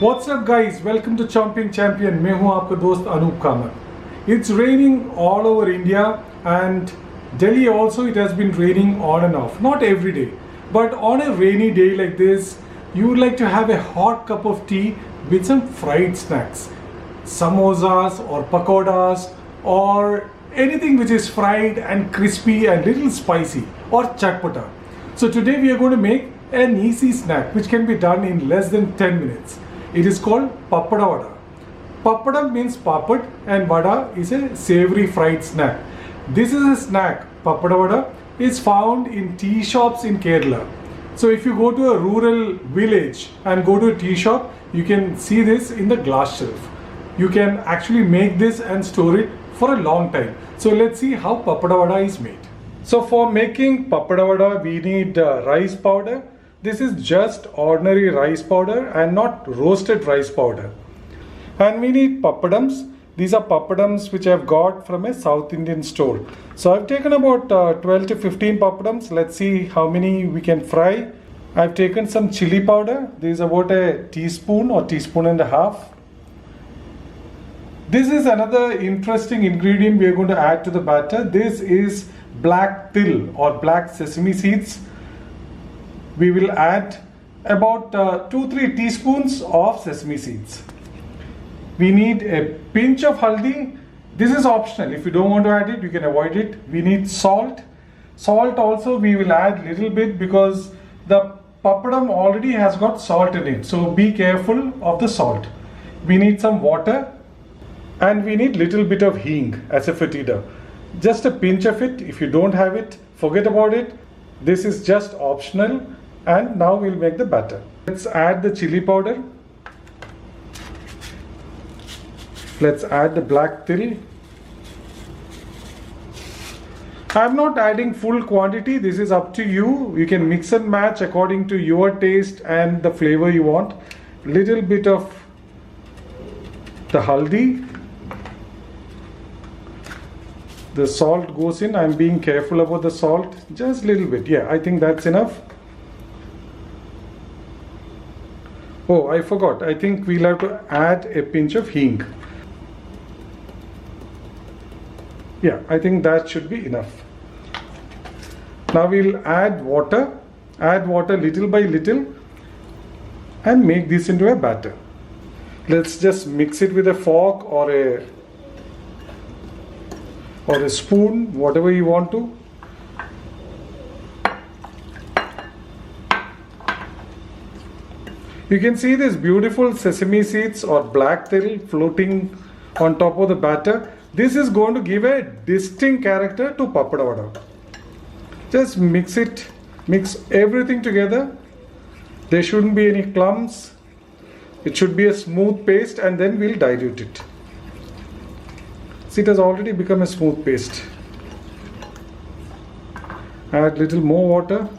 What's up guys, welcome to Chomping Champion. मैं हूँ आपका दोस्त Anoop Kamat. It's raining all over India and Delhi also. It has been raining on and off, not every day, but on a rainy day like this you would like to have a hot cup of tea with some fried snacks, samosas or pakodas or anything which is fried and crispy and little spicy or chatpata. So today we are going to make an easy snack which can be done in less than 10 minutes. It is called papada vada. Papada means papad and vada is a savory fried snack. This is a snack, papada vada, is found in tea shops in Kerala. So if you go to a rural village and go to a tea shop, you can see this in the glass shelf. You can actually make this and store it for a long time. So let's see how papada vada is made. So for making papada vada, we need rice powder. This is just ordinary rice powder and not roasted rice powder. And we need papadums. These are papadums which I've got from a South Indian store. So I've taken about 12 to 15 papadums. Let's see how many we can fry. I've taken some chili powder. This is about a teaspoon or teaspoon and a half. This is another interesting ingredient we are going to add to the batter. This is black til or black sesame seeds. We will add about 2-3 teaspoons of sesame seeds. We need a pinch of haldi. This is optional. If you don't want to add it, you can avoid it. We need salt. Salt also we will add little bit because the papadum already has got salt in it. So be careful of the salt. We need some water and we need little bit of hing as a fetida. Just a pinch of it. If you don't have it, forget about it. This is just optional. And now we'll make the batter. Let's add the chili powder. Let's add the black til. I'm not adding full quantity. This is up to you. You can mix and match according to your taste and the flavor you want. Little bit of the haldi. The salt goes in. I'm being careful about the salt. Just a little bit. Yeah, I think that's enough. Oh, I forgot. I think we'll have to add a pinch of hing. Yeah, I think that should be enough. Now we'll add water. Add water little by little and make this into a batter. Let's just mix it with a fork or a spoon, whatever you want to. You can see this beautiful sesame seeds or black til floating on top of the batter. This is going to give a distinct character to papada vada. Just mix it, mix everything together. There shouldn't be any clumps. It should be a smooth paste and then we'll dilute it. See, it has already become a smooth paste. Add little more water.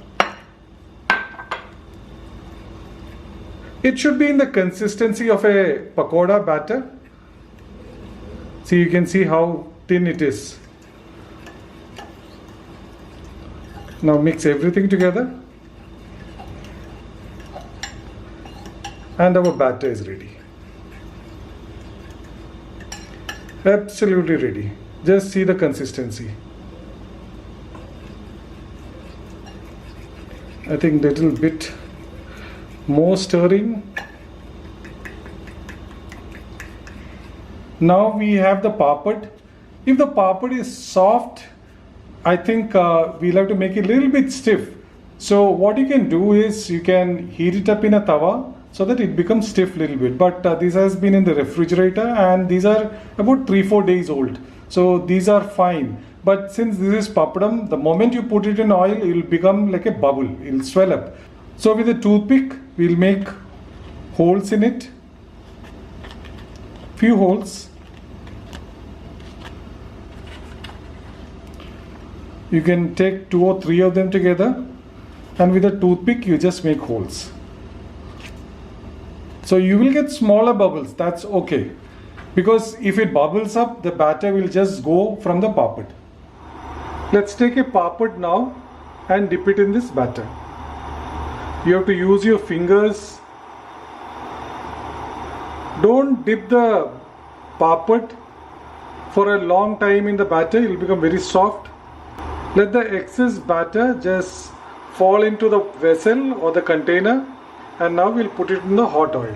It should be in the consistency of a pakoda batter. See, you can see how thin it is. Now mix everything together. And our batter is ready. Absolutely ready. Just see the consistency. I think little bit more stirring. Now we have the papad. If the papad is soft, I think we'll have to make it a little bit stiff. So what you can do is you can heat it up in a tawa so that it becomes stiff a little bit. But this has been in the refrigerator and these are about 3-4 days old. So these are fine. But since this is papadum, the moment you put it in oil, it will become like a bubble. It will swell up. So with a toothpick, we'll make holes in it. Few holes. You can take 2 or 3 of them together and with a toothpick you just make holes. So you will get smaller bubbles, that's okay. Because if it bubbles up, the batter will just go from the papad. Let's take a papad now and dip it in this batter. You have to use your fingers Don't dip the papad for a long time in the batter, it will become very soft. Let the excess batter just fall into the vessel or the container, and now we'll put it in the hot oil.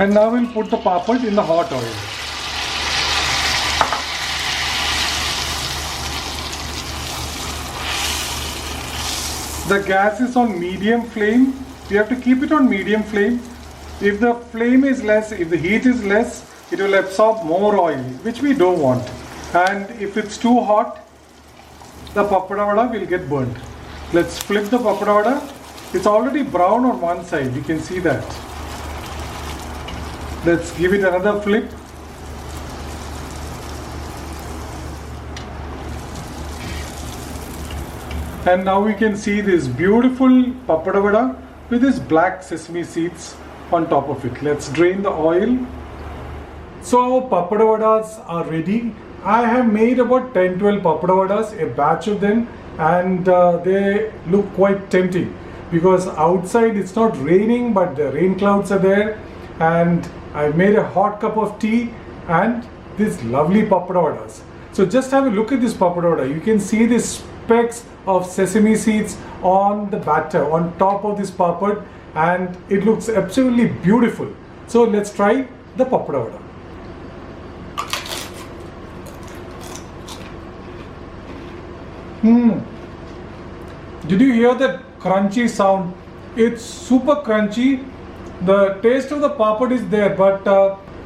And now we'll put the papad in the hot oil. The gas is on medium flame. We have to keep it on medium flame. If the flame is less, if the heat is less, it will absorb more oil, which we don't want. And if it's too hot, the papada vada will get burnt. Let's flip the papada vada. It's already brown on one side, you can see that. Let's give it another flip. And now we can see this beautiful papada vada with this black sesame seeds on top of it. Let's drain the oil. So our papada vadas are ready. I have made about 10-12 papada vadas, a batch of them, and they look quite tempting because outside it's not raining, but the rain clouds are there, and I made a hot cup of tea and these lovely papada vadas. So just have a look at this papada vada. You can see the specks of sesame seeds on the batter on top of this papad, and it looks absolutely beautiful. So let's try the papada vada. Did you hear that crunchy sound? It's super crunchy. The taste of the papad is there, but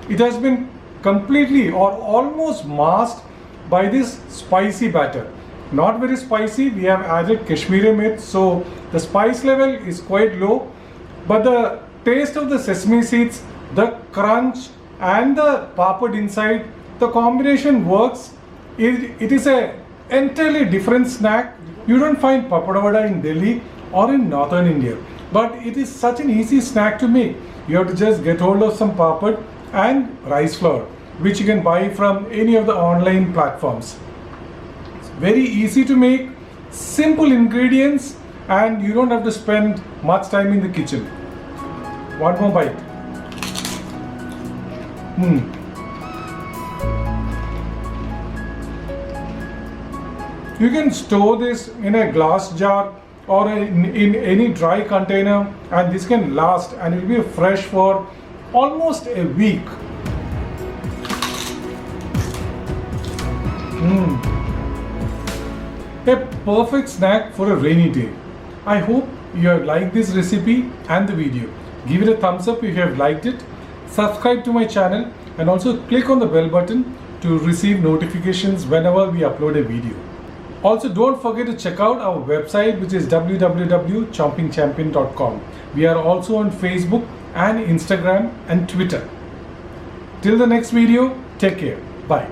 it has been completely or almost masked by this spicy batter. Not very spicy. We have added Kashmiri mirch, so the spice level is quite low, but the taste of the sesame seeds, the crunch and the papad inside, the combination works. It is a entirely different snack. You don't find papada vada in Delhi or in northern India, but it is such an easy snack to make. You have to just get hold of some papad and rice flour, which you can buy from any of the online platforms. It's very easy to make, simple ingredients, and you don't have to spend much time in the kitchen. One more bite. You can store this in a glass jar or in any dry container, and this can last and it will be fresh for almost a week. A perfect snack for a rainy day. I hope you have liked this recipe and the video. Give it a thumbs up if you have liked it. Subscribe to my channel and also click on the bell button to receive notifications whenever we upload a video. Also, don't forget to check out our website, which is www.chompingchampion.com. We are also on Facebook and Instagram and Twitter. Till the next video, take care. Bye.